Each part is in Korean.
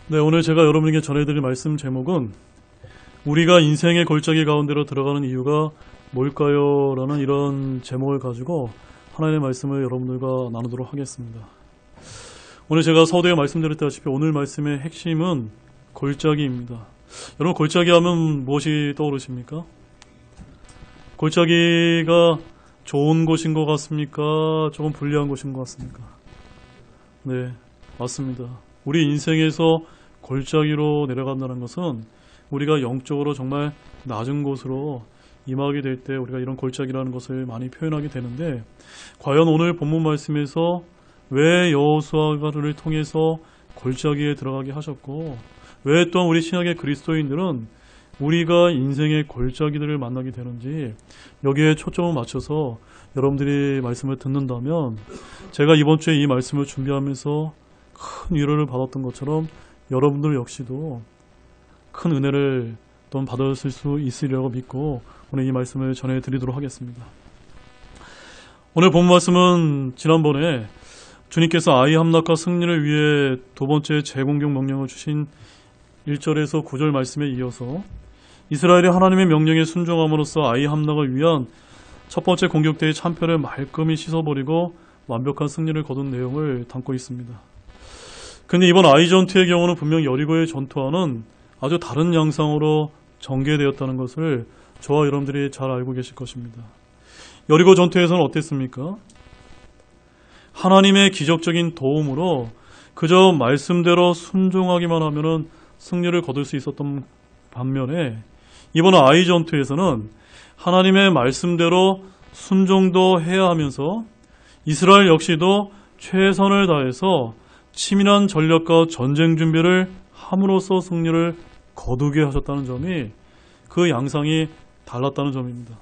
네, 오늘 제가 여러분에게 전해드릴 말씀 제목은 우리가 인생의 골짜기 가운데로 들어가는 이유가 뭘까요? 라는 이런 제목을 가지고 하나님의 말씀을 여러분들과 나누도록 하겠습니다. 오늘 제가 서두에 말씀드렸다시피 오늘 말씀의 핵심은 골짜기입니다. 여러분, 골짜기 하면 무엇이 떠오르십니까? 골짜기가 좋은 곳인 것 같습니까? 조금 불리한 곳인 것 같습니까? 네, 맞습니다. 우리 인생에서 골짜기로 내려간다는 것은 우리가 영적으로 정말 낮은 곳으로 임하게 될 때 우리가 이런 골짜기라는 것을 많이 표현하게 되는데, 과연 오늘 본문 말씀에서 왜 여호수아를 통해서 골짜기에 들어가게 하셨고, 왜 또한 우리 신약의 그리스도인들은 우리가 인생의 골짜기들을 만나게 되는지 여기에 초점을 맞춰서 여러분들이 말씀을 듣는다면, 제가 이번 주에 이 말씀을 준비하면서 큰 위로를 받았던 것처럼 여러분들 역시도 큰 은혜를 또 받으실 수 있으리라고 믿고 오늘 이 말씀을 전해드리도록 하겠습니다. 오늘 본 말씀은 지난번에 주님께서 아이 함락과 승리를 위해 두 번째 재공격 명령을 주신 1절에서 9절 말씀에 이어서 이스라엘이 하나님의 명령에 순종함으로써 아이 함락을 위한 첫 번째 공격대의 참패를 말끔히 씻어버리고 완벽한 승리를 거둔 내용을 담고 있습니다. 근데 이번 아이 전투의 경우는 분명 여리고의 전투와는 아주 다른 양상으로 전개되었다는 것을 저와 여러분들이 잘 알고 계실 것입니다. 여리고 전투에서는 어땠습니까? 하나님의 기적적인 도움으로 그저 말씀대로 순종하기만 하면은 승리를 거둘 수 있었던 반면에, 이번 아이 전투에서는 하나님의 말씀대로 순종도 해야 하면서 이스라엘 역시도 최선을 다해서 치밀한 전략과 전쟁 준비를 함으로써 승리를 거두게 하셨다는 점이, 그 양상이 달랐다는 점입니다.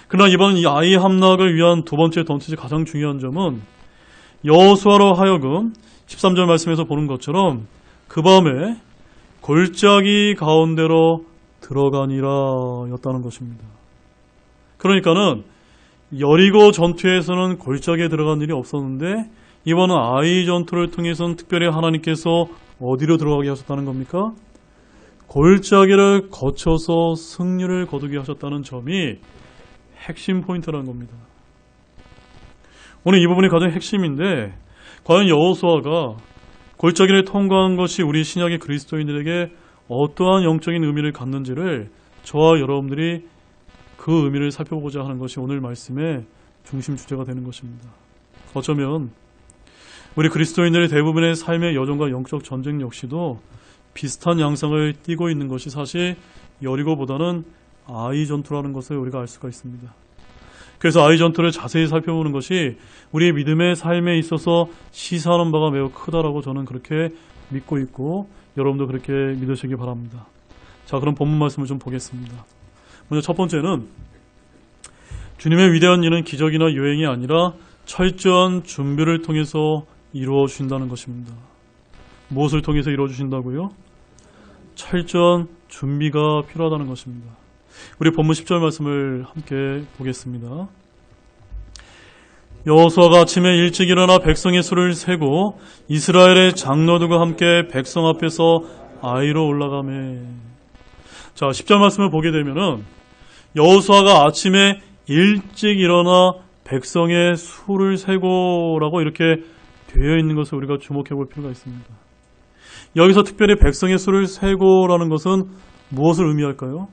그러나 이번 이 아이 함락을 위한 두 번째 전투의 가장 중요한 점은 여호수아로 하여금 13절 말씀에서 보는 것처럼 그 밤에 골짜기 가운데로 들어가니라 였다는 것입니다. 그러니까는 여리고 전투에서는 골짜기에 들어간 일이 없었는데 이번은 아이 전투를 통해서는 특별히 하나님께서 어디로 들어가게 하셨다는 겁니까? 골짜기를 거쳐서 승리를 거두게 하셨다는 점이 핵심 포인트라는 겁니다. 오늘 이 부분이 가장 핵심인데, 과연 여호수아가 골짜기를 통과한 것이 우리 신약의 그리스도인들에게 어떠한 영적인 의미를 갖는지를 저와 여러분들이 그 의미를 살펴보고자 하는 것이 오늘 말씀의 중심 주제가 되는 것입니다. 어쩌면 우리 그리스도인들의 대부분의 삶의 여정과 영적 전쟁 역시도 비슷한 양상을 띠고 있는 것이 사실 여리고보다는 아이 전투라는 것을 우리가 알 수가 있습니다. 그래서 아이 전투를 자세히 살펴보는 것이 우리의 믿음의 삶에 있어서 시사하는 바가 매우 크다라고 저는 그렇게 믿고 있고, 여러분도 그렇게 믿으시기 바랍니다. 자, 그럼 본문 말씀을 좀 보겠습니다. 먼저 첫 번째는 주님의 위대한 일은 기적이나 요행이 아니라 철저한 준비를 통해서 이루어 주신다는 것입니다. 무엇을 통해서 이루어 주신다고요? 철저한 준비가 필요하다는 것입니다. 우리 본문 10절 말씀을 함께 보겠습니다. 여호수아가 아침에 일찍 일어나 백성의 수를 세고 이스라엘의 장로들과 함께 백성 앞에서 아이로 올라가매. 자, 10절 말씀을 보게 되면은 여호수아가 아침에 일찍 일어나 백성의 수를 세고라고 이렇게 되어 있는 것을 우리가 주목해 볼 필요가 있습니다. 여기서 특별히 백성의 수를 세고라는 것은 무엇을 의미할까요?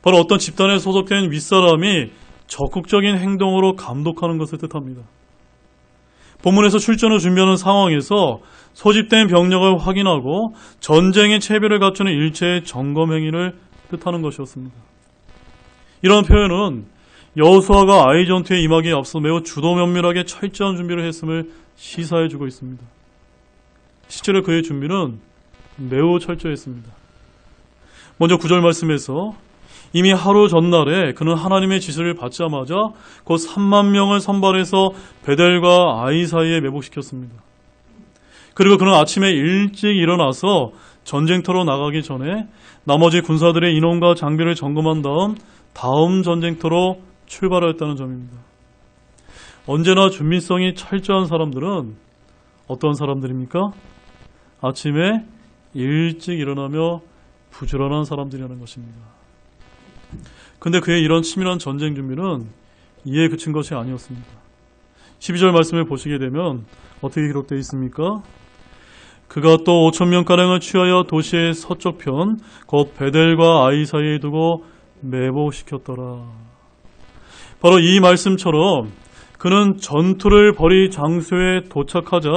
바로 어떤 집단에 소속된 윗사람이 적극적인 행동으로 감독하는 것을 뜻합니다. 본문에서 출전을 준비하는 상황에서 소집된 병력을 확인하고 전쟁의 채비를 갖추는 일체의 점검 행위를 뜻하는 것이었습니다. 이런 표현은 여호수아가 아이 전투에 임하기에 앞서 매우 주도 면밀하게 철저한 준비를 했음을 시사해주고 있습니다. 실제로 그의 준비는 매우 철저했습니다. 먼저 9절 말씀에서 이미 하루 전날에 그는 하나님의 지시를 받자마자 곧 3만 명을 선발해서 베델과 아이 사이에 매복시켰습니다. 그리고 그는 아침에 일찍 일어나서 전쟁터로 나가기 전에 나머지 군사들의 인원과 장비를 점검한 다음 전쟁터로 출발하였다는 점입니다. 언제나 준비성이 철저한 사람들은 어떤 사람들입니까? 아침에 일찍 일어나며 부지런한 사람들이라는 것입니다. 근데 그의 이런 치밀한 전쟁 준비는 이에 그친 것이 아니었습니다. 12절 말씀을 보시게 되면 어떻게 기록되어 있습니까? 그가 또 5,000명가량을 취하여 도시의 서쪽 편 곧 베델과 아이 사이에 두고 매복시켰더라. 바로 이 말씀처럼 그는 전투를 벌일 장소에 도착하자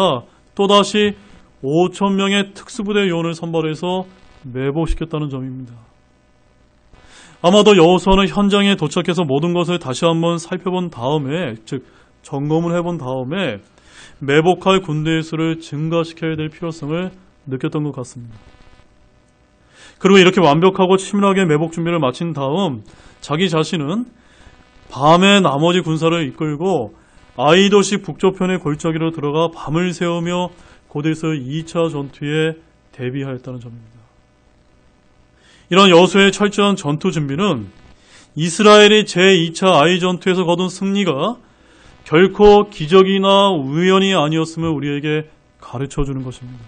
또다시 5,000명의 특수부대 요원을 선발해서 매복시켰다는 점입니다. 아마도 여호수아는 현장에 도착해서 모든 것을 다시 한번 살펴본 다음에, 즉 점검을 해본 다음에 매복할 군대의 수를 증가시켜야 될 필요성을 느꼈던 것 같습니다. 그리고 이렇게 완벽하고 치밀하게 매복 준비를 마친 다음 자기 자신은 밤에 나머지 군사를 이끌고 아이도시 북쪽편의 골짜기로 들어가 밤을 새우며 곧에서 2차 전투에 대비하였다는 점입니다. 이런 여호수아의 철저한 전투 준비는 이스라엘이 제2차 아이 전투에서 거둔 승리가 결코 기적이나 우연이 아니었음을 우리에게 가르쳐주는 것입니다.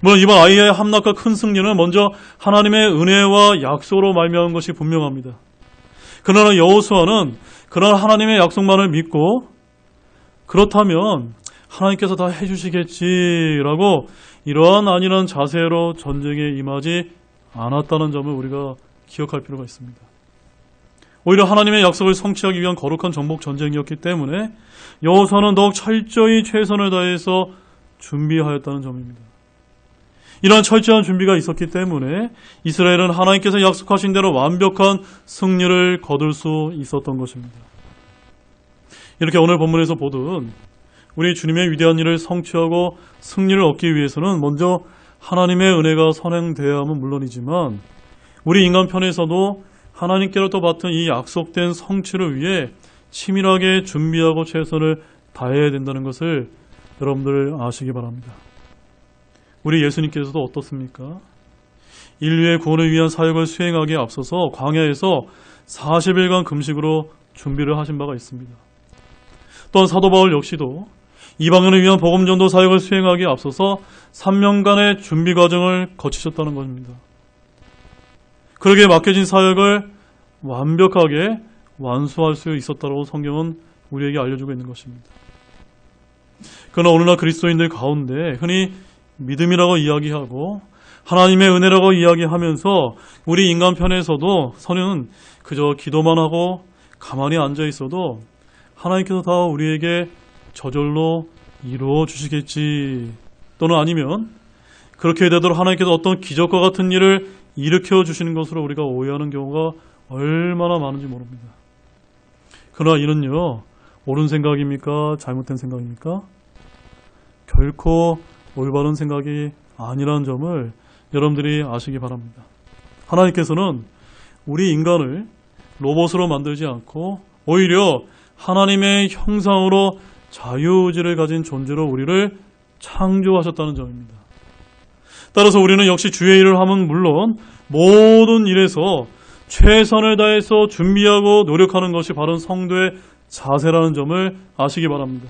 물론 이번 아이의 함락과 큰 승리는 먼저 하나님의 은혜와 약속으로 말미암은 것이 분명합니다. 그러나 여호수아는 그런 하나님의 약속만을 믿고 그렇다면 하나님께서 다 해주시겠지라고 이러한 아니란 자세로 전쟁에 임하지 않았다는 점을 우리가 기억할 필요가 있습니다. 오히려 하나님의 약속을 성취하기 위한 거룩한 정복 전쟁이었기 때문에 여호수아는 더욱 철저히 최선을 다해서 준비하였다는 점입니다. 이러한 철저한 준비가 있었기 때문에 이스라엘은 하나님께서 약속하신 대로 완벽한 승리를 거둘 수 있었던 것입니다. 이렇게 오늘 본문에서 보듯 우리 주님의 위대한 일을 성취하고 승리를 얻기 위해서는 먼저 하나님의 은혜가 선행되어야 함은 물론이지만 우리 인간 편에서도 하나님께로부터 받은 이 약속된 성취를 위해 치밀하게 준비하고 최선을 다해야 된다는 것을 여러분들 아시기 바랍니다. 우리 예수님께서도 어떻습니까? 인류의 구원을 위한 사역을 수행하기에 앞서서 광야에서 40일간 금식으로 준비를 하신 바가 있습니다. 또한 사도 바울 역시도 이방인을 위한 복음 전도 사역을 수행하기에 앞서서 3년간의 준비 과정을 거치셨다는 것입니다. 그러기에 맡겨진 사역을 완벽하게 완수할 수 있었다고 성경은 우리에게 알려주고 있는 것입니다. 그러나 오늘날 그리스도인들 가운데 흔히 믿음이라고 이야기하고 하나님의 은혜라고 이야기하면서 우리 인간 편에서도 선은 그저 기도만 하고 가만히 앉아 있어도 하나님께서 다 우리에게 저절로 이루어 주시겠지, 또는 아니면 그렇게 되도록 하나님께서 어떤 기적과 같은 일을 일으켜 주시는 것으로 우리가 오해하는 경우가 얼마나 많은지 모릅니다. 그러나 이는요, 옳은 생각입니까? 잘못된 생각입니까? 결코 올바른 생각이 아니라는 점을 여러분들이 아시기 바랍니다. 하나님께서는 우리 인간을 로봇으로 만들지 않고 오히려 하나님의 형상으로 자유의지를 가진 존재로 우리를 창조하셨다는 점입니다. 따라서 우리는 역시 주의 일을 하면 물론 모든 일에서 최선을 다해서 준비하고 노력하는 것이 바른 성도의 자세라는 점을 아시기 바랍니다.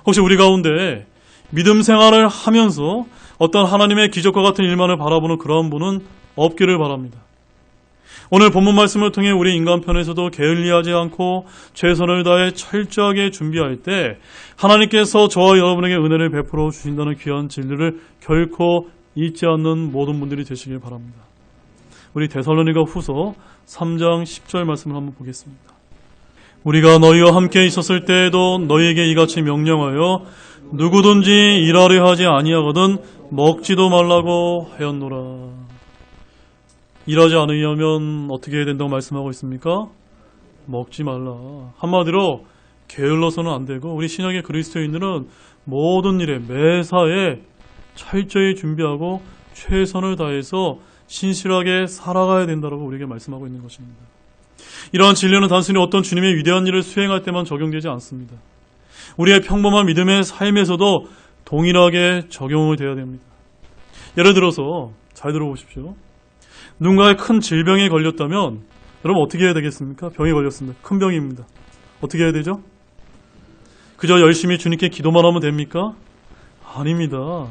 혹시 우리 가운데 믿음 생활을 하면서 어떤 하나님의 기적과 같은 일만을 바라보는 그러한 분은 없기를 바랍니다. 오늘 본문 말씀을 통해 우리 인간 편에서도 게을리하지 않고 최선을 다해 철저하게 준비할 때 하나님께서 저와 여러분에게 은혜를 베풀어 주신다는 귀한 진리를 결코 잊지 않는 모든 분들이 되시길 바랍니다. 우리 데살로니가 후서 3장 10절 말씀을 한번 보겠습니다. 우리가 너희와 함께 있었을 때에도 너희에게 이같이 명령하여 누구든지 일하려 하지 아니하거든 먹지도 말라고 하였노라. 일하지 않으려면 어떻게 해야 된다고 말씀하고 있습니까? 먹지 말라. 한마디로 게을러서는 안 되고 우리 신약의 그리스도인들은 모든 일에 매사에 철저히 준비하고 최선을 다해서 신실하게 살아가야 된다고 우리에게 말씀하고 있는 것입니다. 이러한 진리는 단순히 어떤 주님의 위대한 일을 수행할 때만 적용되지 않습니다. 우리의 평범한 믿음의 삶에서도 동일하게 적용이 되어야 됩니다. 예를 들어서 잘 들어보십시오. 누군가의 큰 질병에 걸렸다면 여러분 어떻게 해야 되겠습니까? 병에 걸렸습니다. 큰 병입니다. 어떻게 해야 되죠? 그저 열심히 주님께 기도만 하면 됩니까? 아닙니다.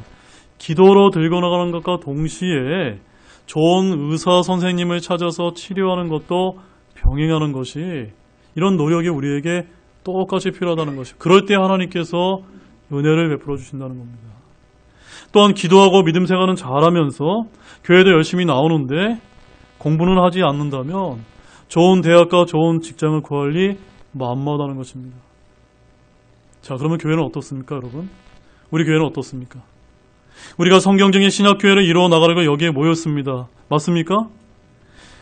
기도로 들고 나가는 것과 동시에 좋은 의사 선생님을 찾아서 치료하는 것도 병행하는 것이, 이런 노력이 우리에게 똑같이 필요하다는 것이, 그럴 때 하나님께서 은혜를 베풀어 주신다는 겁니다. 또한 기도하고 믿음 생활은 잘하면서 교회도 열심히 나오는데 공부는 하지 않는다면 좋은 대학과 좋은 직장을 구하리 만마다는 것입니다. 자, 그러면 교회는 어떻습니까, 여러분? 우리 교회는 어떻습니까? 우리가 성경적인 신학교회를 이루어 나가려고 여기에 모였습니다. 맞습니까?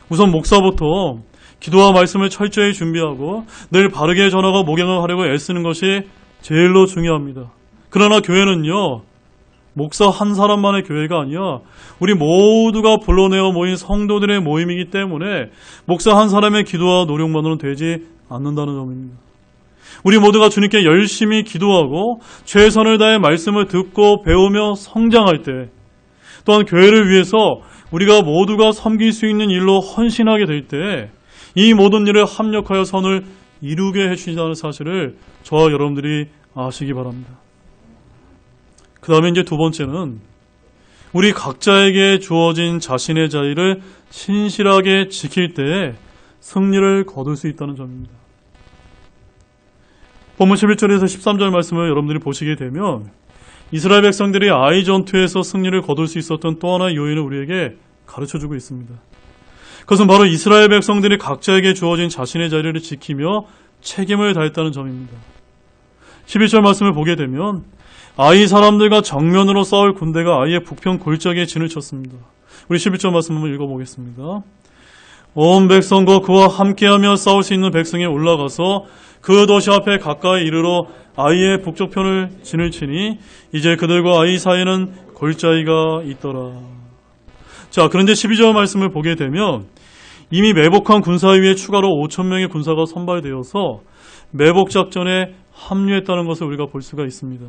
우선 목사부터 기도와 말씀을 철저히 준비하고 늘 바르게 전하고 목양을 하려고 애쓰는 것이 제일로 중요합니다. 그러나 교회는요, 목사 한 사람만의 교회가 아니라 우리 모두가 불러내어 모인 성도들의 모임이기 때문에 목사 한 사람의 기도와 노력만으로는 되지 않는다는 점입니다. 우리 모두가 주님께 열심히 기도하고 최선을 다해 말씀을 듣고 배우며 성장할 때, 또한 교회를 위해서 우리가 모두가 섬길 수 있는 일로 헌신하게 될 때 이 모든 일에 합력하여 선을 이루게 해주신다는 사실을 저와 여러분들이 아시기 바랍니다. 그 다음에 이제 두 번째는 우리 각자에게 주어진 자신의 자리를 신실하게 지킬 때 승리를 거둘 수 있다는 점입니다. 본문 11절에서 13절 말씀을 여러분들이 보시게 되면 이스라엘 백성들이 아이 전투에서 승리를 거둘 수 있었던 또 하나의 요인을 우리에게 가르쳐주고 있습니다. 그것은 바로 이스라엘 백성들이 각자에게 주어진 자신의 자리를 지키며 책임을 다했다는 점입니다. 11절 말씀을 보게 되면 아이 사람들과 정면으로 싸울 군대가 아이의 북편 골짜기에 진을 쳤습니다. 우리 11절 말씀 한번 읽어보겠습니다. 온 백성과 그와 함께하며 싸울 수 있는 백성이 올라가서 그 도시 앞에 가까이 이르러 아이의 북쪽편을 진을 치니 이제 그들과 아이 사이에는 골짜기가 있더라. 자, 그런데 12절 말씀을 보게 되면 이미 매복한 군사 위에 추가로 5,000명의 군사가 선발되어서 매복 작전에 합류했다는 것을 우리가 볼 수가 있습니다.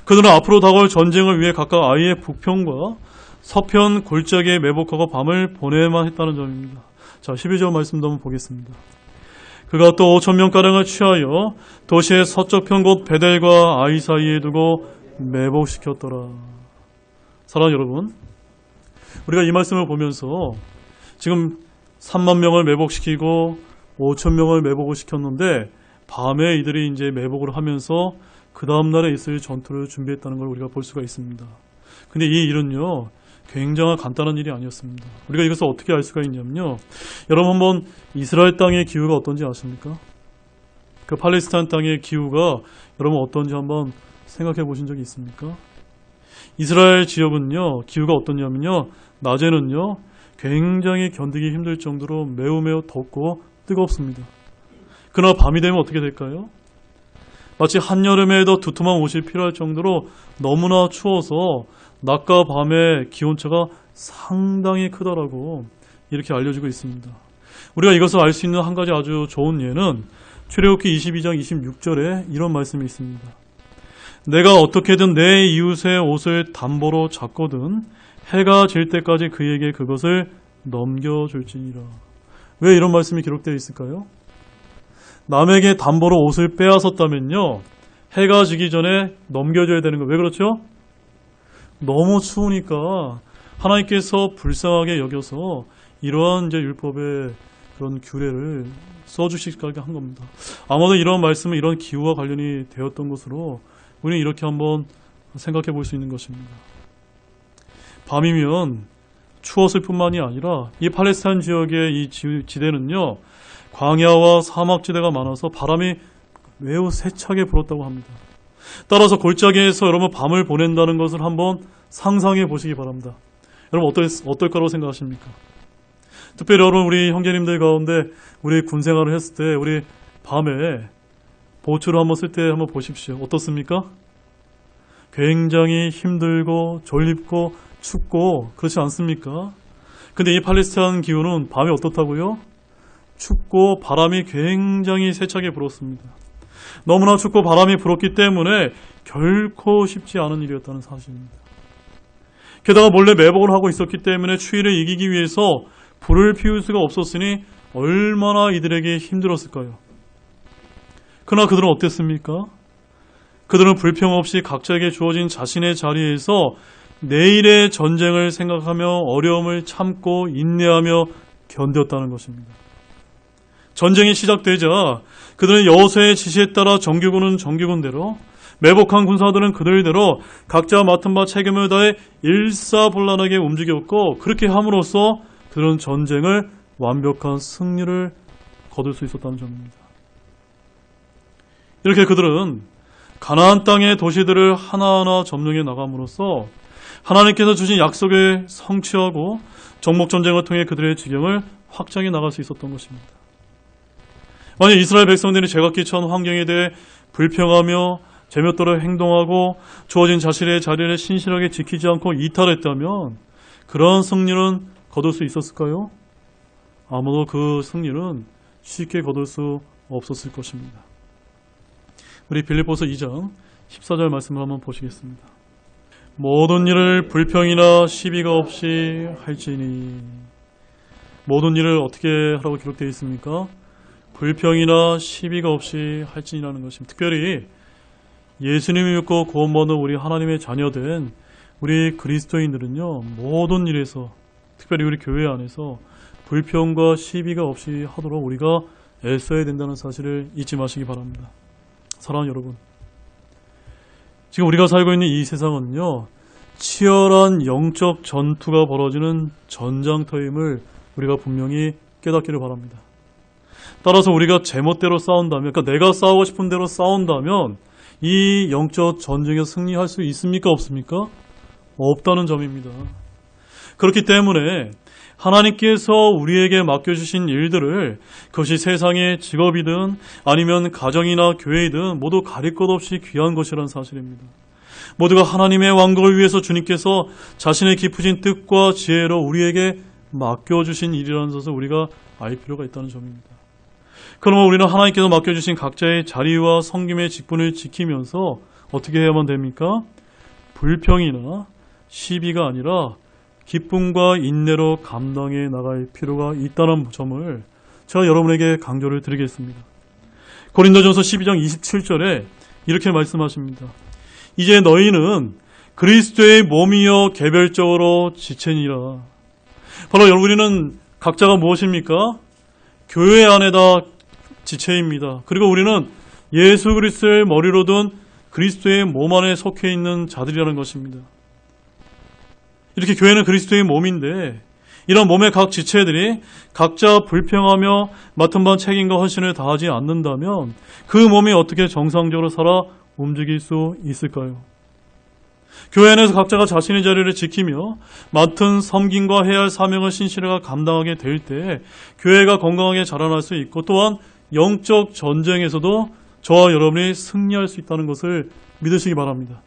그들은 앞으로 다가올 전쟁을 위해 각각 아이의 북편과 서편 골짜기에 매복하고 밤을 보내야만 했다는 점입니다. 자, 12절 말씀도 한번 보겠습니다. 그가 또 5,000명가량을 취하여 도시의 서쪽편 곧 베델과 아이 사이에 두고 매복시켰더라. 사랑하는 여러분, 우리가 이 말씀을 보면서 지금 3만 명을 매복시키고 5,000명을 매복을 시켰는데 밤에 이들이 이제 매복을 하면서 그 다음날에 있을 전투를 준비했다는 걸 우리가 볼 수가 있습니다. 근데 이 일은요, 굉장히 간단한 일이 아니었습니다. 우리가 이것을 어떻게 알 수가 있냐면요, 여러분 한번 이스라엘 땅의 기후가 어떤지 아십니까? 그 팔레스타인 땅의 기후가 여러분 어떤지 한번 생각해 보신 적이 있습니까? 이스라엘 지역은요, 기후가 어떠냐면요, 낮에는요 굉장히 견디기 힘들 정도로 매우 덥고 뜨겁습니다. 그러나 밤이 되면 어떻게 될까요? 마치 한여름에도 두툼한 옷이 필요할 정도로 너무나 추워서 낮과 밤의 기온차가 상당히 크다라고 이렇게 알려지고 있습니다. 우리가 이것을 알 수 있는 한 가지 아주 좋은 예는 출애굽기 22장 26절에 이런 말씀이 있습니다. 내가 어떻게든 내 이웃의 옷을 담보로 잡거든 해가 질 때까지 그에게 그것을 넘겨줄지니라. 왜 이런 말씀이 기록되어 있을까요? 남에게 담보로 옷을 빼앗았다면요, 해가 지기 전에 넘겨줘야 되는 거예요. 왜 그렇죠? 너무 추우니까 하나님께서 불쌍하게 여겨서 이러한 이제 율법의 그런 규례를 써주시게 한 겁니다. 아마도 이런 말씀은 이런 기후와 관련이 되었던 것으로 우리는 이렇게 한번 생각해 볼 수 있는 것입니다. 밤이면 추웠을 뿐만이 아니라 이 팔레스타인 지역의 이 지대는요, 광야와 사막지대가 많아서 바람이 매우 세차게 불었다고 합니다. 따라서 골짜기에서 여러분 밤을 보낸다는 것을 한번 상상해 보시기 바랍니다. 여러분 어떨 거라고 생각하십니까? 특별히 여러분 우리 형제님들 가운데 우리 군 생활을 했을 때 우리 밤에 보초를 한번 쓸 때 한번 보십시오. 어떻습니까? 굉장히 힘들고 졸립고 춥고 그렇지 않습니까? 근데 이 팔레스타인 기후는 밤에 어떻다고요? 춥고 바람이 굉장히 세차게 불었습니다. 너무나 춥고 바람이 불었기 때문에 결코 쉽지 않은 일이었다는 사실입니다. 게다가 몰래 매복을 하고 있었기 때문에 추위를 이기기 위해서 불을 피울 수가 없었으니 얼마나 이들에게 힘들었을까요? 그러나 그들은 어땠습니까? 그들은 불평 없이 각자에게 주어진 자신의 자리에서 내일의 전쟁을 생각하며 어려움을 참고 인내하며 견뎠다는 것입니다. 전쟁이 시작되자 그들은 여호수아의 지시에 따라 정규군은 정규군대로, 매복한 군사들은 그들대로 각자 맡은 바 책임을 다해 일사불란하게 움직였고, 그렇게 함으로써 그들은 전쟁을 완벽한 승리를 거둘 수 있었다는 점입니다. 이렇게 그들은 가나안 땅의 도시들을 하나하나 점령해 나감으로써 하나님께서 주신 약속을 성취하고 정복전쟁을 통해 그들의 지경을 확장해 나갈 수 있었던 것입니다. 만약 이스라엘 백성들이 제각기 처한 환경에 대해 불평하며 제멋대로 행동하고 주어진 자신의 자리를 신실하게 지키지 않고 이탈했다면 그러한 승리는 거둘 수 있었을까요? 아무도 그 승리는 쉽게 거둘 수 없었을 것입니다. 우리 빌립보서 2장 14절 말씀을 한번 보시겠습니다. 모든 일을 불평이나 시비가 없이 할지니. 모든 일을 어떻게 하라고 기록되어 있습니까? 불평이나 시비가 없이 할지니라는 것입니다. 특별히 예수님을 믿고 구원받은 우리 하나님의 자녀된 우리 그리스도인들은요, 모든 일에서, 특별히 우리 교회 안에서 불평과 시비가 없이 하도록 우리가 애써야 된다는 사실을 잊지 마시기 바랍니다. 사랑하는 여러분, 지금 우리가 살고 있는 이 세상은요, 치열한 영적 전투가 벌어지는 전장터임을 우리가 분명히 깨닫기를 바랍니다. 따라서 우리가 제멋대로 싸운다면, 그러니까 내가 싸우고 싶은 대로 싸운다면 이 영적 전쟁에서 승리할 수 있습니까? 없습니까? 없다는 점입니다. 그렇기 때문에 하나님께서 우리에게 맡겨주신 일들을, 그것이 세상의 직업이든 아니면 가정이나 교회이든 모두 가릴 것 없이 귀한 것이라는 사실입니다. 모두가 하나님의 왕국을 위해서 주님께서 자신의 깊으신 뜻과 지혜로 우리에게 맡겨주신 일이라는 것을 우리가 알 필요가 있다는 점입니다. 그러면 우리는 하나님께서 맡겨주신 각자의 자리와 섬김의 직분을 지키면서 어떻게 해야만 됩니까? 불평이나 시비가 아니라 기쁨과 인내로 감당해 나갈 필요가 있다는 점을 제가 여러분에게 강조를 드리겠습니다. 고린도전서 12장 27절에 이렇게 말씀하십니다. 이제 너희는 그리스도의 몸이여 개별적으로 지체니라. 바로 우리는 각자가 무엇입니까? 교회 안에다 지체입니다. 그리고 우리는 예수 그리스도의 머리로 둔 그리스도의 몸 안에 속해 있는 자들이라는 것입니다. 이렇게 교회는 그리스도의 몸인데, 이런 몸의 각 지체들이 각자 불평하며 맡은 바 책임과 헌신을 다하지 않는다면 그 몸이 어떻게 정상적으로 살아 움직일 수 있을까요? 교회 안에서 각자가 자신의 자리를 지키며 맡은 섬김과 해야 할 사명을 신실하게 감당하게 될 때 교회가 건강하게 자라날 수 있고, 또한 영적 전쟁에서도 저와 여러분이 승리할 수 있다는 것을 믿으시기 바랍니다.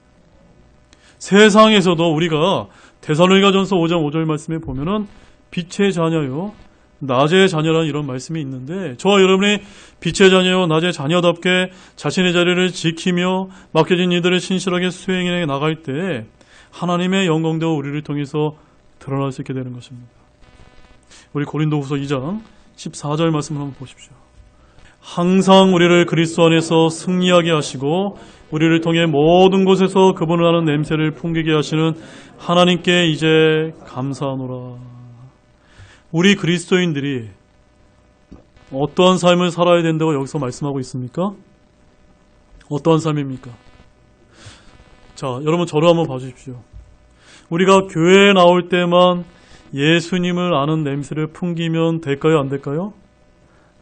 세상에서도 우리가 데살로니가전서 5장 5절 말씀에 보면은 빛의 자녀요 낮의 자녀라는 이런 말씀이 있는데, 저와 여러분이 빛의 자녀요 낮의 자녀답게 자신의 자리를 지키며 맡겨진 이들을 신실하게 수행해 나갈 때 하나님의 영광도 우리를 통해서 드러날 수 있게 되는 것입니다. 우리 고린도후서 2장 14절 말씀을 한번 보십시오. 항상 우리를 그리스도 안에서 승리하게 하시고 우리를 통해 모든 곳에서 그분을 아는 냄새를 풍기게 하시는 하나님께 이제 감사하노라. 우리 그리스도인들이 어떠한 삶을 살아야 된다고 여기서 말씀하고 있습니까? 어떠한 삶입니까? 자, 여러분 저를 한번 봐주십시오. 우리가 교회에 나올 때만 예수님을 아는 냄새를 풍기면 될까요? 안 될까요?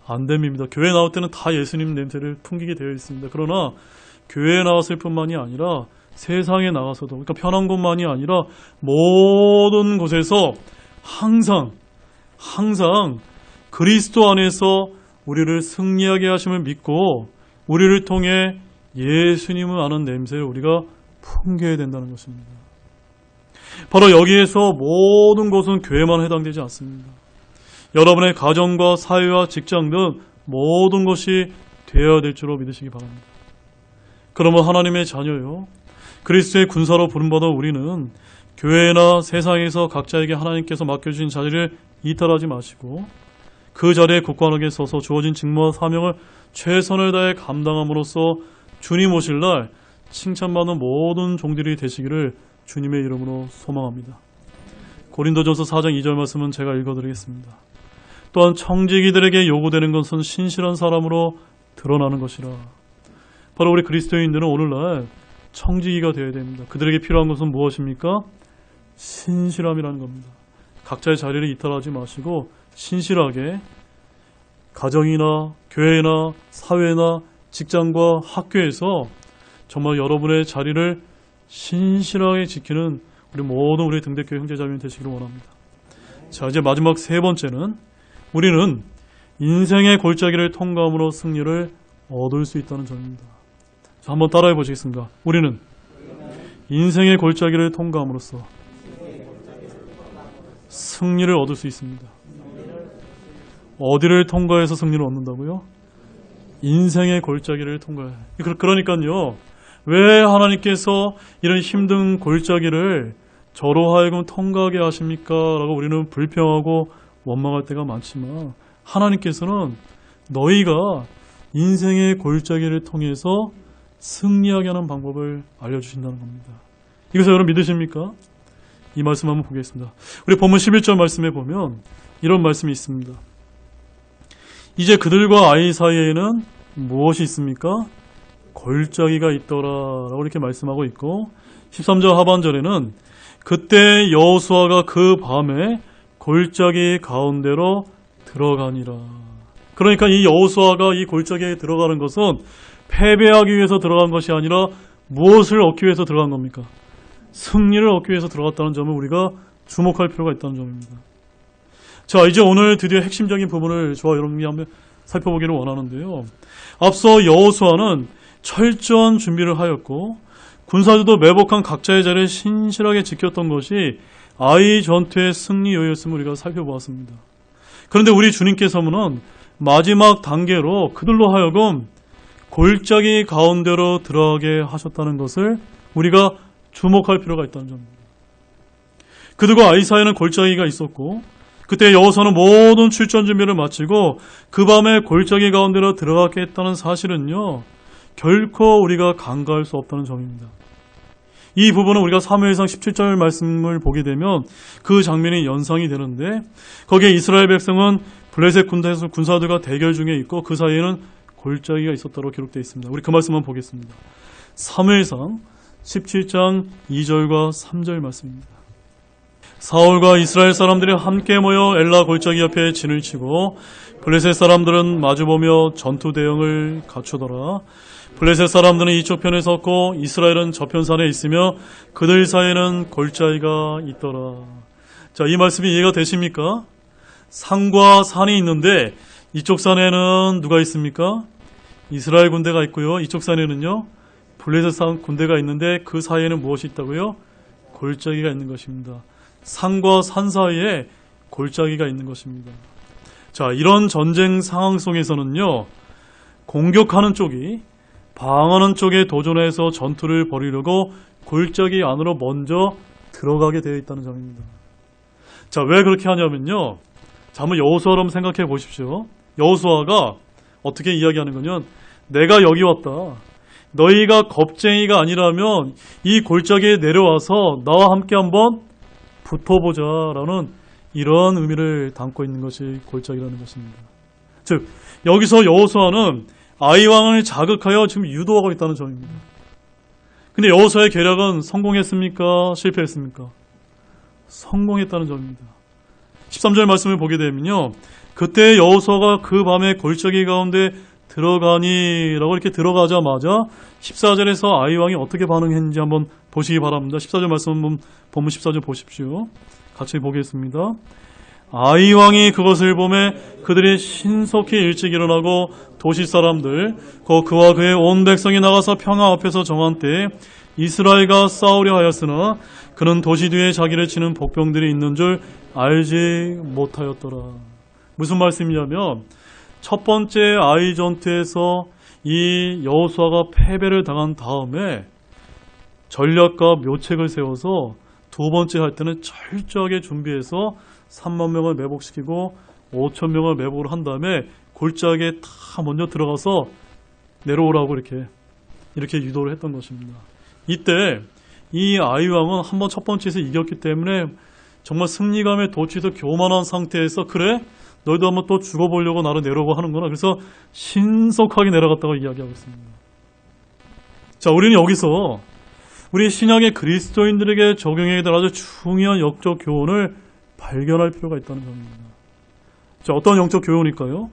안 됩니다. 교회에 나올 때는 다 예수님 냄새를 풍기게 되어 있습니다. 그러나 교회에 나왔을 뿐만이 아니라 세상에 나가서도, 그러니까 편한 곳만이 아니라 모든 곳에서 항상 그리스도 안에서 우리를 승리하게 하심을 믿고 우리를 통해 예수님을 아는 냄새를 우리가 풍겨야 된다는 것입니다. 바로 여기에서 모든 것은 교회만 해당되지 않습니다. 여러분의 가정과 사회와 직장 등 모든 것이 되어야 될 줄로 믿으시기 바랍니다. 그러면 하나님의 자녀요, 그리스도의 군사로 부름받아 우리는 교회나 세상에서 각자에게 하나님께서 맡겨주신 자리를 이탈하지 마시고 그 자리에 굳건하게 서서 주어진 직무와 사명을 최선을 다해 감당함으로써 주님 오실 날 칭찬받는 모든 종들이 되시기를 주님의 이름으로 소망합니다. 고린도전서 4장 2절 말씀은 제가 읽어드리겠습니다. 또한 청지기들에게 요구되는 것은 신실한 사람으로 드러나는 것이라. 바로 우리 그리스도인들은 오늘날 청지기가 되어야 됩니다. 그들에게 필요한 것은 무엇입니까? 신실함이라는 겁니다. 각자의 자리를 이탈하지 마시고 신실하게 가정이나 교회나 사회나 직장과 학교에서 정말 여러분의 자리를 신실하게 지키는 우리 등대교회 형제자매 되시기를 원합니다. 자, 이제 마지막 세 번째는 우리는 인생의 골짜기를 통과함으로 승리를 얻을 수 있다는 점입니다. 자, 한번 따라해 보시겠습니다. 우리는 인생의 골짜기를 통과함으로써 승리를 얻을 수 있습니다. 어디를 통과해서 승리를 얻는다고요? 인생의 골짜기를 통과해. 그러니까요. 왜 하나님께서 이런 힘든 골짜기를 저로 하여금 통과하게 하십니까? 라고 우리는 불평하고 원망할 때가 많지만 하나님께서는 너희가 인생의 골짜기를 통해서 승리하게 하는 방법을 알려주신다는 겁니다. 이것을 여러분 믿으십니까? 이 말씀 한번 보겠습니다. 우리 본문 11절 말씀에 보면 이런 말씀이 있습니다. 이제 그들과 아이 사이에는 무엇이 있습니까? 골짜기가 있더라 라고 이렇게 말씀하고 있고 13절 하반절에는 그때 여호수아가 그 밤에 골짜기 가운데로 들어가니라. 그러니까 이 여호수아가 이 골짜기에 들어가는 것은 패배하기 위해서 들어간 것이 아니라 무엇을 얻기 위해서 들어간 겁니까? 승리를 얻기 위해서 들어갔다는 점을 우리가 주목할 필요가 있다는 점입니다. 자, 이제 오늘 드디어 핵심적인 부분을 저와 여러분이 한번 살펴보기를 원하는데요. 앞서 여호수아는 철저한 준비를 하였고 군사들도 매복한 각자의 자리를 신실하게 지켰던 것이 아이 전투의 승리 요였음을 우리가 살펴보았습니다. 그런데 우리 주님께서는 마지막 단계로 그들로 하여금 골짜기 가운데로 들어가게 하셨다는 것을 우리가 주목할 필요가 있다는 점입니다. 그들과 아이 사이에는 골짜기가 있었고 그때 여호수아는 모든 출전 준비를 마치고 그 밤에 골짜기 가운데로 들어가게 했다는 사실은요. 결코 우리가 간과할 수 없다는 점입니다. 이 부분은 우리가 사무엘상 17절 말씀을 보게 되면 그 장면이 연상이 되는데 거기에 이스라엘 백성은 블레셋 군사들과 대결 중에 있고 그 사이에는 골짜기가 있었다고 기록되어 있습니다. 우리 그 말씀만 보겠습니다. 사무엘상 17장 2절과 3절 말씀입니다. 사울과 이스라엘 사람들이 함께 모여 엘라 골짜기 옆에 진을 치고 블레셋 사람들은 마주보며 전투 대응을 갖추더라. 블레셋 사람들은 이쪽 편에 섰고 이스라엘은 저편산에 있으며 그들 사이에는 골짜기가 있더라. 자, 이 말씀이 이해가 되십니까? 산과 산이 있는데 이쪽 산에는 누가 있습니까? 이스라엘 군대가 있고요. 이쪽 산에는요. 블레셋 군대가 있는데 그 사이에는 무엇이 있다고요? 골짜기가 있는 것입니다. 산과 산 사이에 골짜기가 있는 것입니다. 자, 이런 전쟁 상황 속에서는요. 공격하는 쪽이 방어하는 쪽에 도전해서 전투를 벌이려고 골짜기 안으로 먼저 들어가게 되어 있다는 점입니다. 자, 왜 그렇게 하냐면요. 자, 한번 여호수아를 한번 생각해 보십시오. 여호수아가 어떻게 이야기하는 거냐면 내가 여기 왔다. 너희가 겁쟁이가 아니라면 이 골짜기에 내려와서 나와 함께 한번 붙어보자라는 이러한 의미를 담고 있는 것이 골짜기라는 것입니다. 즉 여기서 여호수아는 아이 왕을 자극하여 지금 유도하고 있다는 점입니다. 근데 여호수아의 계략은 성공했습니까? 실패했습니까? 성공했다는 점입니다. 13절 말씀을 보게 되면요. 그때 여호수아가 그 밤에 골짜기 가운데 들어가니 라고 이렇게 들어가자마자 14절에서 아이 왕이 어떻게 반응했는지 한번 보시기 바랍니다. 14절 말씀 한번 본문 14절 보십시오. 같이 보겠습니다. 아이 왕이 그것을 보매 그들이 신속히 일찍 일어나고 도시 사람들 그와 그의 온 백성이 나가서 평화 앞에서 정한 때에 이스라엘과 싸우려 하였으나 그는 도시 뒤에 자기를 치는 복병들이 있는 줄 알지 못하였더라. 무슨 말씀이냐면 첫 번째 아이 전투에서 이 여호수아가 패배를 당한 다음에 전략과 묘책을 세워서 두 번째 할 때는 철저하게 준비해서 3만 명을 매복시키고 5천 명을 매복을 한 다음에 골짜기에 다 먼저 들어가서 내려오라고 이렇게 이렇게 유도를 했던 것입니다. 이때 이 아이왕은 한번 첫 번째에서 이겼기 때문에 정말 승리감에 도취해서 교만한 상태에서 그래? 너희도 한번 또 죽어보려고 나를 내려오고 하는구나. 그래서 신속하게 내려갔다고 이야기하고 있습니다. 자, 우리는 여기서 우리 신약의 그리스도인들에게 적용해야 될 아주 중요한 영적 교훈을 발견할 필요가 있다는 점입니다. 자, 어떤 영적 교훈일까요?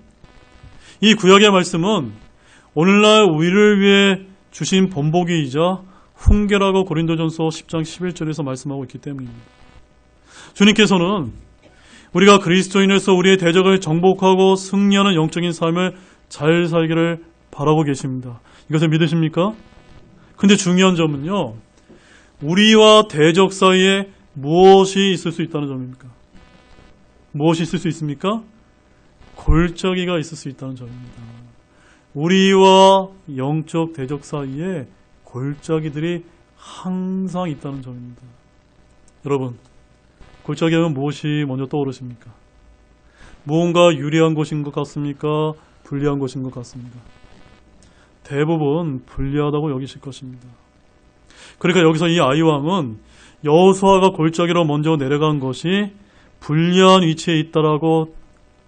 이 구약의 말씀은 오늘날 우리를 위해 주신 본보기이자 훈계라고 고린도전서 10장 11절에서 말씀하고 있기 때문입니다. 주님께서는 우리가 그리스도인으로서 우리의 대적을 정복하고 승리하는 영적인 삶을 잘 살기를 바라고 계십니다. 이것을 믿으십니까? 근데 중요한 점은요, 우리와 대적 사이에 무엇이 있을 수 있다는 점입니까? 무엇이 있을 수 있습니까? 골짜기가 있을 수 있다는 점입니다. 우리와 영적 대적 사이에 골짜기들이 항상 있다는 점입니다. 여러분, 골짜기 하면 무엇이 먼저 떠오르십니까? 무언가 유리한 곳인 것 같습니까? 불리한 곳인 것 같습니다. 대부분 불리하다고 여기실 것입니다. 그러니까 여기서 이 아이왕은 여호수아가 골짜기로 먼저 내려간 것이 불리한 위치에 있다라고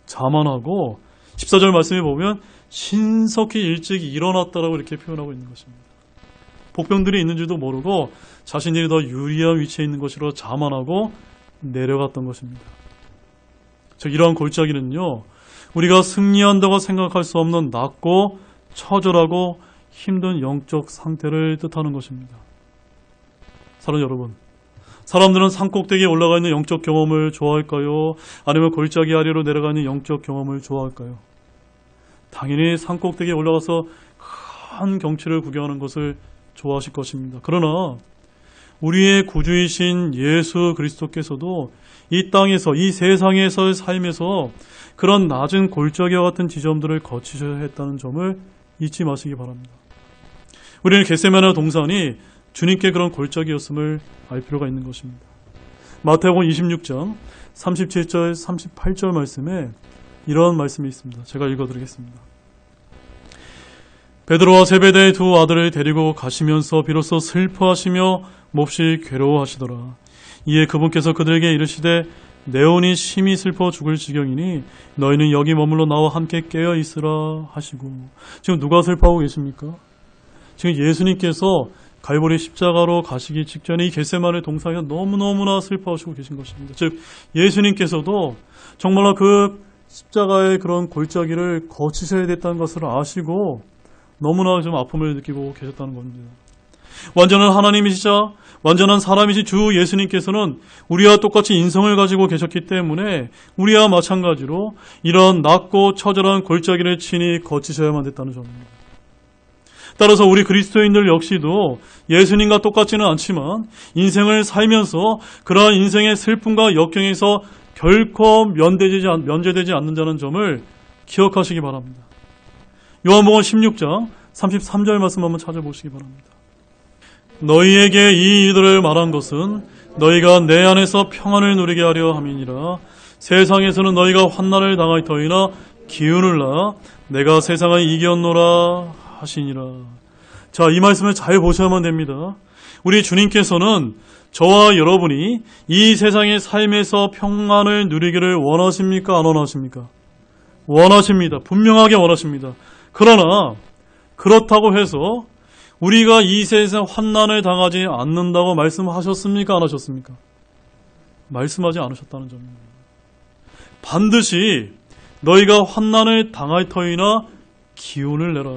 자만하고 14절 말씀에 보면 신속히 일찍 일어났다라고 이렇게 표현하고 있는 것입니다. 복병들이 있는 줄도 모르고 자신들이 더 유리한 위치에 있는 것으로 자만하고 내려갔던 것입니다. 즉 이러한 골짜기는요, 우리가 승리한다고 생각할 수 없는 낮고 처절하고 힘든 영적 상태를 뜻하는 것입니다. 사랑 여러분, 사람들은 산꼭대기에 올라가 있는 영적 경험을 좋아할까요? 아니면 골짜기 아래로 내려가 있는 영적 경험을 좋아할까요? 당연히 산꼭대기에 올라가서 큰 경치를 구경하는 것을 좋아하실 것입니다. 그러나 우리의 구주이신 예수 그리스도께서도 이 땅에서, 이 세상에서의 삶에서 그런 낮은 골짜기와 같은 지점들을 거치셔야 했다는 점을 잊지 마시기 바랍니다. 우리는 겟세마네 동산이 주님께 그런 골짜기였음을 알 필요가 있는 것입니다. 마태복음 26장 37절 38절 말씀에 이런 말씀이 있습니다. 제가 읽어드리겠습니다. 베드로와 제베데의 두 아들을 데리고 가시면서 비로소 슬퍼하시며 몹시 괴로워하시더라. 이에 그분께서 그들에게 이르시되 내 혼이 심히 슬퍼 죽을 지경이니 너희는 여기 머물러 나와 함께 깨어 있으라 하시고. 지금 누가 슬퍼하고 계십니까? 지금 예수님께서 갈보리 십자가로 가시기 직전에 이 겟세마네 동산에서 너무너무나 슬퍼하시고 계신 것입니다. 즉 예수님께서도 정말로 그 십자가의 그런 골짜기를 거치셔야 됐다는 것을 아시고 너무나 좀 아픔을 느끼고 계셨다는 겁니다. 완전한 하나님이시자 완전한 사람이신 주 예수님께서는 우리와 똑같이 인성을 가지고 계셨기 때문에 우리와 마찬가지로 이런 낮고 처절한 골짜기를 친히 거치셔야만 됐다는 점입니다. 따라서 우리 그리스도인들 역시도 예수님과 똑같지는 않지만 인생을 살면서 그러한 인생의 슬픔과 역경에서 결코 면제되지 않는다는 점을 기억하시기 바랍니다. 요한복음 16장 33절 말씀 한번 찾아보시기 바랍니다. 너희에게 이 일들을 말한 것은 너희가 내 안에서 평안을 누리게 하려 함이니라. 세상에서는 너희가 환난을 당하리더이나 기운을라 내가 세상을 이겼노라 하시니라. 자, 이 말씀을 잘 보셔야만 됩니다. 우리 주님께서는 저와 여러분이 이 세상의 삶에서 평안을 누리기를 원하십니까? 안 원하십니까? 원하십니다. 분명하게 원하십니다. 그러나 그렇다고 해서 우리가 이 세상 환난을 당하지 않는다고 말씀하셨습니까? 안 하셨습니까? 말씀하지 않으셨다는 점입니다. 반드시 너희가 환난을 당할 터이나 기운을 내라.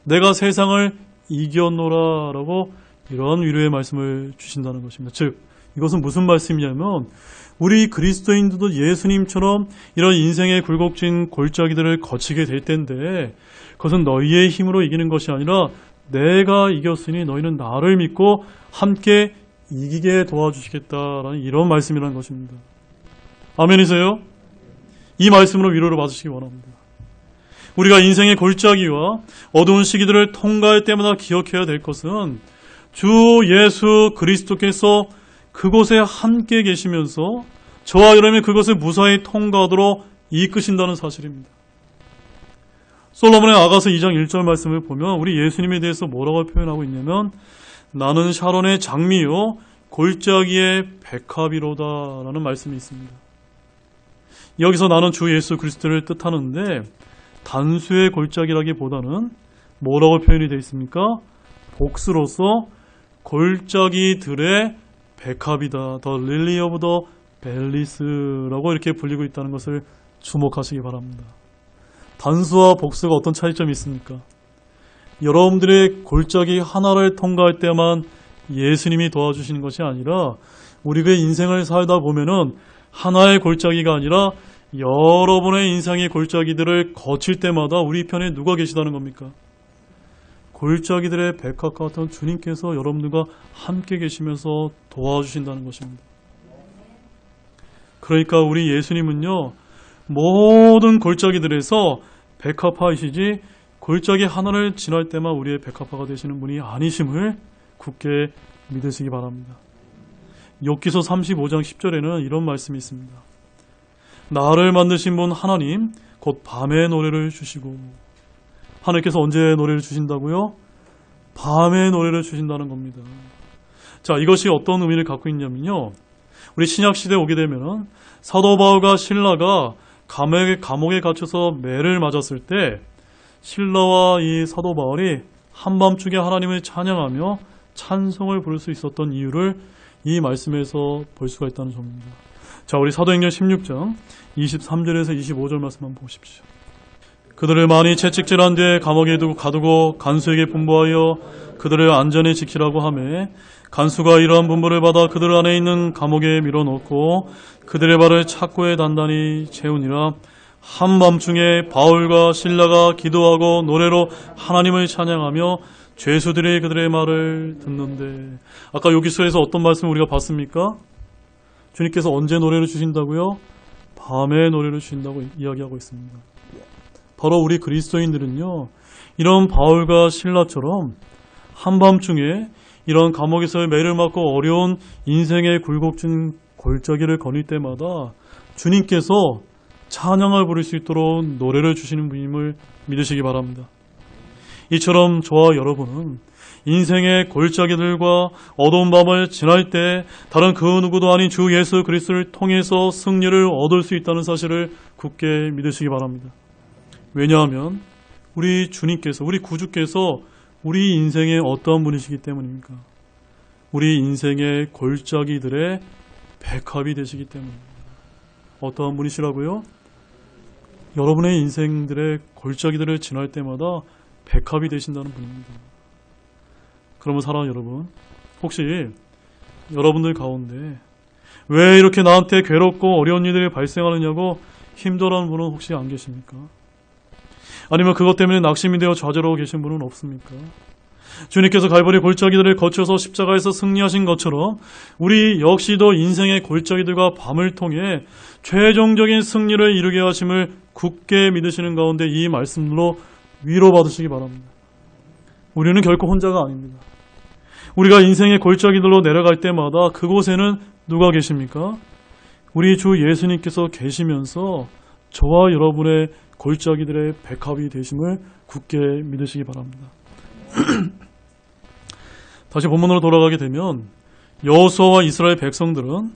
내가 세상을 이겼노라 라고 이런 위로의 말씀을 주신다는 것입니다. 즉 이것은 무슨 말씀이냐면 우리 그리스도인들도 예수님처럼 이런 인생의 굴곡진 골짜기들을 거치게 될 텐데 그것은 너희의 힘으로 이기는 것이 아니라 내가 이겼으니 너희는 나를 믿고 함께 이기게 도와주시겠다라는 이런 말씀이라는 것입니다. 아멘이세요? 이 말씀으로 위로를 받으시기 원합니다. 우리가 인생의 골짜기와 어두운 시기들을 통과할 때마다 기억해야 될 것은 주 예수 그리스도께서 그곳에 함께 계시면서 저와 여러분이 그것을 무사히 통과하도록 이끄신다는 사실입니다. 솔로몬의 아가서 2장 1절 말씀을 보면 우리 예수님에 대해서 뭐라고 표현하고 있냐면 나는 샤론의 장미요 골짜기의 백합이로다 라는 말씀이 있습니다. 여기서 나는 주 예수 그리스도를 뜻하는데 단수의 골짜기라기보다는 뭐라고 표현이 되어 있습니까? 복수로서 골짜기들의 백합이다. The Lily of the Valleys라고 이렇게 불리고 있다는 것을 주목하시기 바랍니다. 단수와 복수가 어떤 차이점이 있습니까? 여러분들의 골짜기 하나를 통과할 때만 예수님이 도와주시는 것이 아니라 우리가 인생을 살다 보면은 하나의 골짜기가 아니라 여러분의 인생의 골짜기들을 거칠 때마다 우리 편에 누가 계시다는 겁니까? 골짜기들의 백합 같은 주님께서 여러분들과 함께 계시면서 도와주신다는 것입니다. 그러니까 우리 예수님은요, 모든 골짜기들에서 백합화이시지 골짜기 하나를 지날 때만 우리의 백합화가 되시는 분이 아니심을 굳게 믿으시기 바랍니다. 욥기서 35장 10절에는 이런 말씀이 있습니다. 나를 만드신 분 하나님 곧 밤에 노래를 주시고, 하나님께서 언제 노래를 주신다고요? 밤에 노래를 주신다는 겁니다. 자, 이것이 어떤 의미를 갖고 있냐면요, 우리 신약시대에 오게 되면 사도 바울과 실라가 감옥에 갇혀서 매를 맞았을 때 실라와 이 사도 바울이 한밤중에 하나님을 찬양하며 찬송을 부를 수 있었던 이유를 이 말씀에서 볼 수가 있다는 점입니다. 자, 우리 사도행전 16장 23절에서 25절 말씀 한번 보십시오. 그들을 많이 채찍질한 뒤에 감옥에 가두고 간수에게 분부하여 그들을 안전히 지키라고 하매 간수가 이러한 분부를 받아 그들 안에 있는 감옥에 밀어넣고 그들의 발을 착고에 단단히 채우니라. 한밤중에 바울과 실라가 기도하고 노래로 하나님을 찬양하며 죄수들이 그들의 말을 듣는데, 아까 여기서에서 어떤 말씀을 우리가 봤습니까? 주님께서 언제 노래를 주신다고요? 밤에 노래를 주신다고 이야기하고 있습니다. 바로 우리 그리스도인들은요, 이런 바울과 실라처럼 한밤중에 이런 감옥에서의 매를 맞고 어려운 인생의 굴곡진 골짜기를 거닐 때마다 주님께서 찬양을 부를 수 있도록 노래를 주시는 분임을 믿으시기 바랍니다. 이처럼 저와 여러분은 인생의 골짜기들과 어두운 밤을 지날 때 다른 그 누구도 아닌 주 예수 그리스도를 통해서 승리를 얻을 수 있다는 사실을 굳게 믿으시기 바랍니다. 왜냐하면 우리 주님께서, 우리 구주께서 우리 인생의 어떠한 분이시기 때문입니까? 우리 인생의 골짜기들의 백합이 되시기 때문입니다. 어떠한 분이시라고요? 여러분의 인생들의 골짜기들을 지날 때마다 백합이 되신다는 분입니다. 그러면 사랑하는 여러분, 혹시 여러분들 가운데 왜 이렇게 나한테 괴롭고 어려운 일들이 발생하느냐고 힘들어하는 분은 혹시 안 계십니까? 아니면 그것 때문에 낙심이 되어 좌절하고 계신 분은 없습니까? 주님께서 갈보리 골짜기들을 거쳐서 십자가에서 승리하신 것처럼 우리 역시도 인생의 골짜기들과 밤을 통해 최종적인 승리를 이루게 하심을 굳게 믿으시는 가운데 이 말씀으로 위로받으시기 바랍니다. 우리는 결코 혼자가 아닙니다. 우리가 인생의 골짜기들로 내려갈 때마다 그곳에는 누가 계십니까? 우리 주 예수님께서 계시면서 저와 여러분의 골짜기들의 백합이 되심을 굳게 믿으시기 바랍니다. 다시 본문으로 돌아가게 되면 여호수아와 이스라엘 백성들은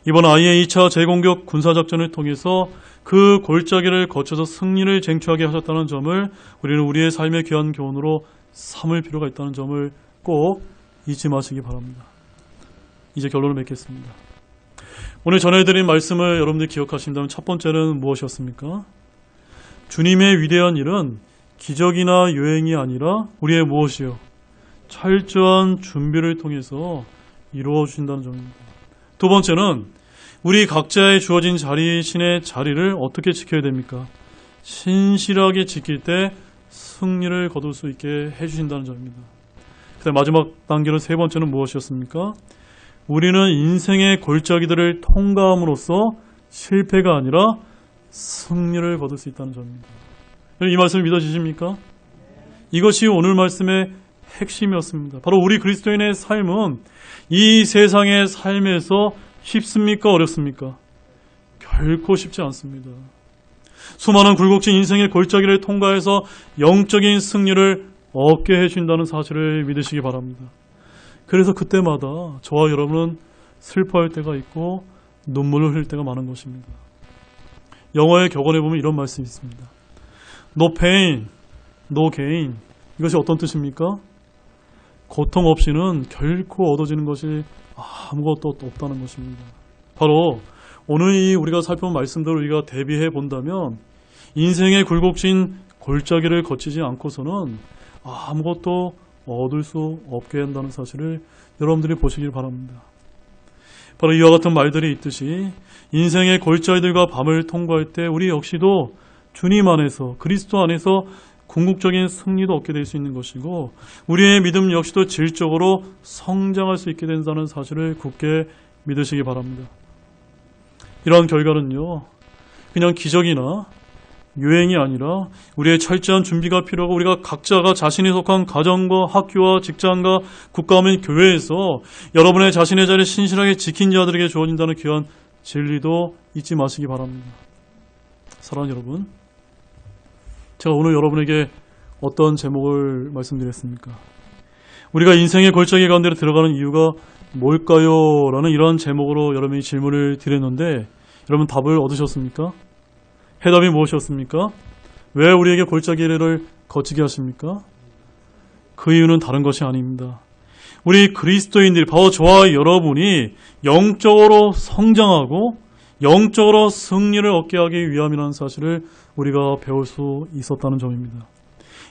이번 아이의 2차 재공격 군사작전을 통해서 그 골짜기를 거쳐서 승리를 쟁취하게 하셨다는 점을 우리는 우리의 삶의 귀한 교훈으로 삼을 필요가 있다는 점을 꼭 잊지 마시기 바랍니다. 이제 결론을 맺겠습니다. 오늘 전해드린 말씀을 여러분들이 기억하신다면 첫 번째는 무엇이었습니까? 주님의 위대한 일은 기적이나 요행이 아니라 우리의 무엇이요? 철저한 준비를 통해서 이루어 주신다는 점입니다. 두 번째는 우리 각자의 주어진 신의 자리를 어떻게 지켜야 됩니까? 신실하게 지킬 때 승리를 거둘 수 있게 해주신다는 점입니다. 그다음 마지막 단계로 세 번째는 무엇이었습니까? 우리는 인생의 골짜기들을 통과함으로써 실패가 아니라 승리를 거둘 수 있다는 점입니다. 이 말씀을 믿어지십니까? 이것이 오늘 말씀의 핵심이었습니다. 바로 우리 그리스도인의 삶은 이 세상의 삶에서 쉽습니까? 어렵습니까? 결코 쉽지 않습니다. 수많은 굴곡진 인생의 골짜기를 통과해서 영적인 승리를 얻게 해준다는 사실을 믿으시기 바랍니다. 그래서 그때마다 저와 여러분은 슬퍼할 때가 있고 눈물을 흘릴 때가 많은 것입니다. 영어의 격언에 보면 이런 말씀이 있습니다. No pain, no gain. 이것이 어떤 뜻입니까? 고통 없이는 결코 얻어지는 것이 아무것도 없다는 것입니다. 바로 오늘 이 우리가 살펴본 말씀들을 우리가 대비해 본다면 인생의 굴곡진 골짜기를 거치지 않고서는 아무것도 얻을 수 없게 한다는 사실을 여러분들이 보시길 바랍니다. 바로 이와 같은 말들이 있듯이 인생의 골짜기들과 밤을 통과할 때 우리 역시도 주님 안에서 그리스도 안에서 궁극적인 승리도 얻게 될 수 있는 것이고 우리의 믿음 역시도 질적으로 성장할 수 있게 된다는 사실을 굳게 믿으시기 바랍니다. 이러한 결과는요, 그냥 기적이나 유행이 아니라 우리의 철저한 준비가 필요하고 우리가 각자가 자신이 속한 가정과 학교와 직장과 국가 및 교회에서 여러분의 자신의 자리를 신실하게 지킨 자들에게 주어진다는 귀한 진리도 잊지 마시기 바랍니다. 사랑하는 여러분, 제가 오늘 여러분에게 어떤 제목을 말씀드렸습니까? 우리가 인생의 골짜기 가운데로 들어가는 이유가 뭘까요? 라는 이러한 제목으로 여러분이 질문을 드렸는데 여러분 답을 얻으셨습니까? 해답이 무엇이었습니까? 왜 우리에게 골짜기를 거치게 하십니까? 그 이유는 다른 것이 아닙니다. 우리 그리스도인들이 바로 저와 여러분이 영적으로 성장하고 영적으로 승리를 얻게 하기 위함이라는 사실을 우리가 배울 수 있었다는 점입니다.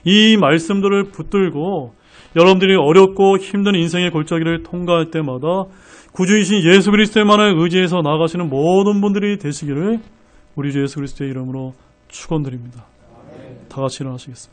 이 말씀들을 붙들고 여러분들이 어렵고 힘든 인생의 골짜기를 통과할 때마다 구주이신 예수 그리스도만을 의지해서 나아가시는 모든 분들이 되시기를 우리 주 예수 그리스도의 이름으로 축원드립니다. 다 같이 일어나시겠습니다.